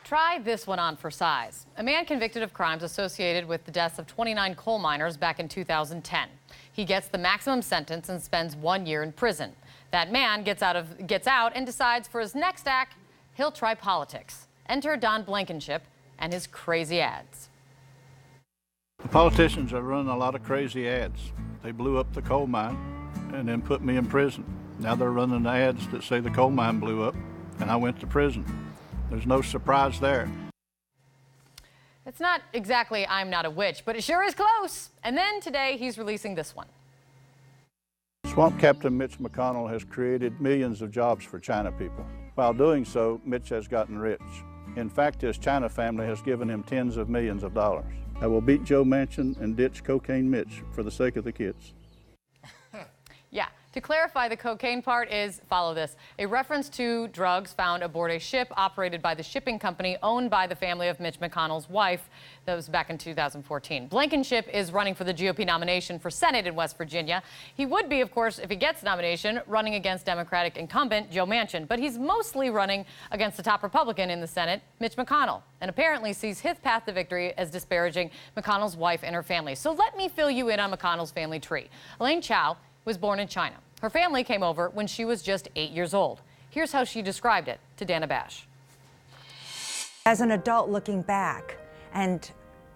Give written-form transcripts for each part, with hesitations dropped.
Try this one on for size. A man convicted of crimes associated with the deaths of 29 coal miners back in 2010. He gets the maximum sentence and spends 1 year in prison. That man gets out and decides for his next act, he'll try politics. Enter Don Blankenship and his crazy ads. The politicians are running a lot of crazy ads. They blew up the coal mine and then put me in prison. Now they're running ads that say the coal mine blew up and I went to prison. There's no surprise there. It's not exactly I'm not a witch, but it sure is close. And then today he's releasing this one. Swamp Captain Mitch McConnell has created millions of jobs for China people. While doing so, Mitch has gotten rich. In fact, his China family has given him tens of millions of dollars. I will beat Joe Manchin and ditch Cocaine Mitch for the sake of the kids. Yeah, to clarify, the cocaine part is, follow this, a reference to drugs found aboard a ship operated by the shipping company owned by the family of Mitch McConnell's wife. That was back in 2014. Blankenship is running for the GOP nomination for Senate in West Virginia. He would be, of course, if he gets nomination, running against Democratic incumbent Joe Manchin. But he's mostly running against the top Republican in the Senate, Mitch McConnell, and apparently sees his path to victory as disparaging McConnell's wife and her family. So let me fill you in on McConnell's family tree. Elaine Chao was born in China. Her family came over when she was just 8 years old. Here's how she described it to Dana Bash. As an adult looking back and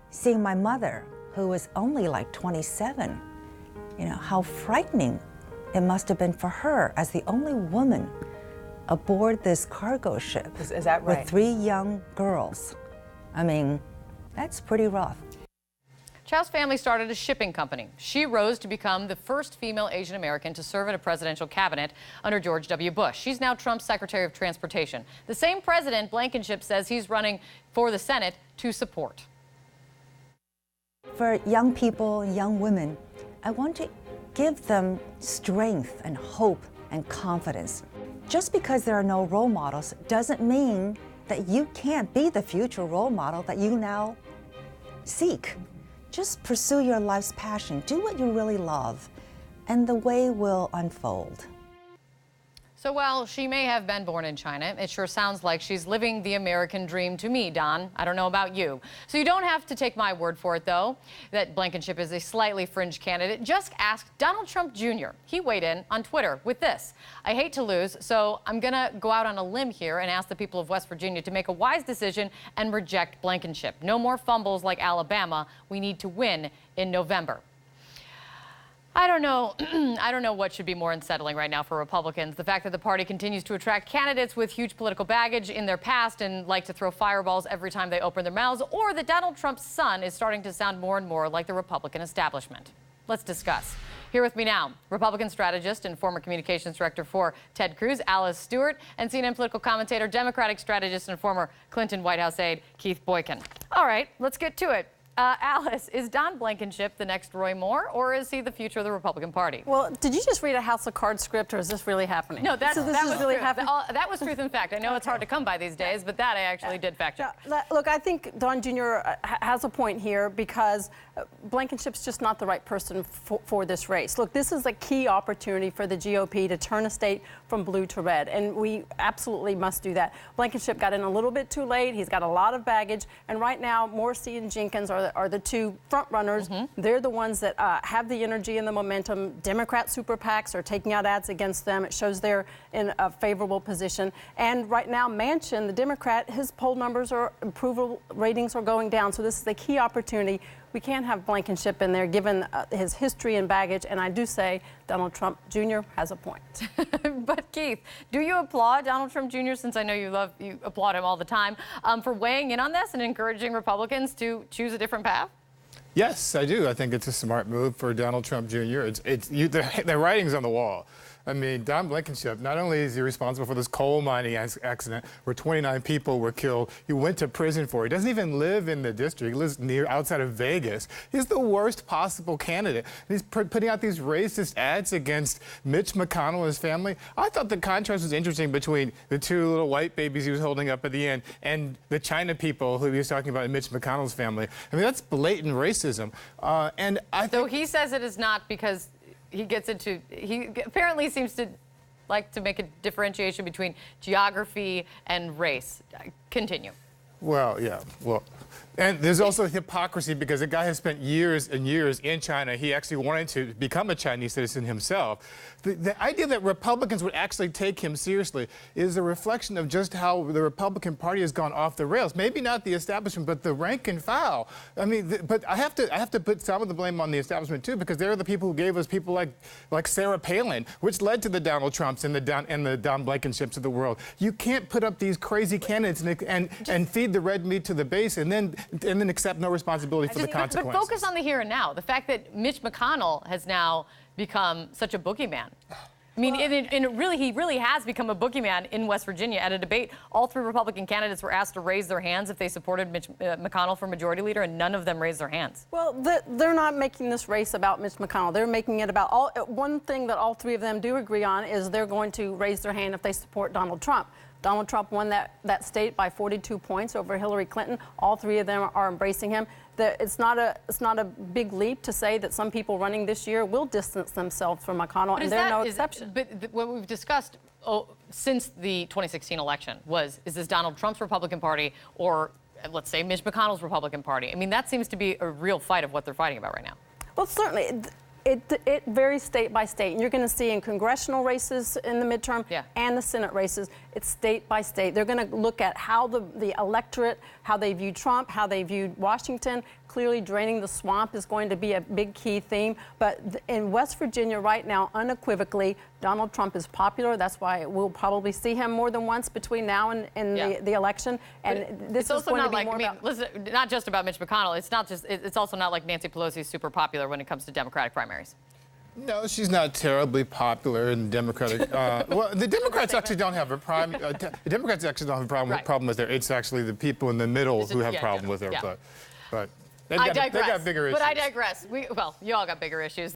seeing my mother, who was only like 27, how frightening it must have been for her as the only woman aboard this cargo ship. Is that right? With 3 young girls. I mean, that's pretty rough. Chao's family started a shipping company. She rose to become the first female Asian American to serve in a presidential cabinet under George W. Bush. She's now Trump's Secretary of Transportation. The same president, Blankenship, says he's running for the Senate to support. For young people and young women, I want to give them strength and hope and confidence. Just because there are no role models doesn't mean that you can't be the future role model that you now seek. Just pursue your life's passion. Do what you really love, and the way will unfold. So while she may have been born in China, it sure sounds like she's living the American dream to me, Don. I don't know about you. So you don't have to take my word for it, though, that Blankenship is a slightly fringe candidate. Just ask Donald Trump Jr. He weighed in on Twitter with this: I hate to lose, so I'm going to go out on a limb here and ask the people of West Virginia to make a wise decision and reject Blankenship. No more fumbles like Alabama. We need to win in November. I don't know. I don't know what should be more unsettling right now for Republicans. The fact that the party continues to attract candidates with huge political baggage in their past and like to throw fireballs every time they open their mouths, or that Donald Trump's son is starting to sound more and more like the Republican establishment. Let's discuss. Here with me now, Republican strategist and former communications director for Ted Cruz, Alice Stewart, and CNN political commentator, Democratic strategist and former Clinton White House aide, Keith Boykin. All right, let's get to it. Alice, is Don Blankenship the next Roy Moore, or is he the future of the Republican Party? Well, did you just read a House of Cards script, or is this really happening? No, that was really truth. happening. That was truth and fact. I know it's hard to come by these days, but that I actually did fact check. Look, I think Don Jr. has a point here because Blankenship's just not the right person for this race. Look, this is a key opportunity for the GOP to turn a state from blue to red, and we absolutely must do that. Blankenship got in a little bit too late. He's got a lot of baggage, and right now, Morrissey and Jenkins are the two front runners. They're the ones that have the energy and the momentum. Democrat super PACs are taking out ads against them. It shows they're in a favorable position. And right now, Manchin, the Democrat, his poll numbers or approval ratings are going down. So this is a key opportunity. We can't have Blankenship in there given his history and baggage. And I do say Donald Trump Jr. has a point. But Keith, do you applaud Donald Trump Jr., since I know you applaud him all the time, for weighing in on this and encouraging Republicans to choose a different path? Yes, I do. I think it's a smart move for Donald Trump Jr. The writing's on the wall. I mean, Don Blankenship, not only is he responsible for this coal mining accident where 29 people were killed, he went to prison for it. He doesn't even live in the district. He lives outside of Vegas. He's the worst possible candidate. And he's putting out these racist ads against Mitch McConnell and his family. I thought the contrast was interesting between the 2 little white babies he was holding up at the end and the China people who he was talking about in Mitch McConnell's family. I mean, that's blatant racism. So he says it is not because he apparently seems to like to make a differentiation between geography and race. Continue. Well, yeah. Well, and there's also hypocrisy because the guy has spent years and years in China. He actually wanted to become a Chinese citizen himself. The idea that Republicans would actually take him seriously is a reflection of just how the Republican Party has gone off the rails. Maybe not the establishment, but the rank and file. I mean, but I have to put some of the blame on the establishment too, because they're the people who gave us people like Sarah Palin, which led to the Donald Trumps and the Don Blankenships of the world. You can't put up these crazy candidates and feed the red meat to the base and then accept no responsibility for the consequences. But focus on the here and now. The fact that Mitch McConnell has now become such a boogeyman. I mean, he really has become a boogeyman in West Virginia. At a debate, all 3 Republican candidates were asked to raise their hands if they supported Mitch McConnell for majority leader, and none of them raised their hands. Well, they're not making this race about Mitch McConnell. They're making it about one thing that all 3 of them do agree on is they're going to raise their hand if they support Donald Trump. Donald Trump won that state by 42 points over Hillary Clinton. All 3 of them are embracing him. It's not a big leap to say that some people running this year will distance themselves from McConnell, and they're no exception. But what we've discussed since the 2016 election is this Donald Trump's Republican Party or, let's say, Mitch McConnell's Republican Party? I mean, that seems to be a real fight of what they're fighting about right now. Well, certainly. It varies state by state, and you're going to see in congressional races in the midterm and the Senate races, it's state by state. They're going to look at how the electorate, how they view Trump, how they viewed Washington. Clearly, draining the swamp is going to be a big key theme. But in West Virginia right now, unequivocally, Donald Trump is popular. That's why we'll probably see him more than once between now and the election. And this is going to be more about... Listen, not just about Mitch McConnell. It's also not like Nancy Pelosi's super popular when it comes to Democratic primaries. No, she's not terribly popular in Democratic. Well, the Democrats actually don't have a problem. The Democrats actually don't have a problem with her. It's actually the people in the middle who have a problem with her. But I digress. They've got bigger issues. But I digress. Well, you all got bigger issues.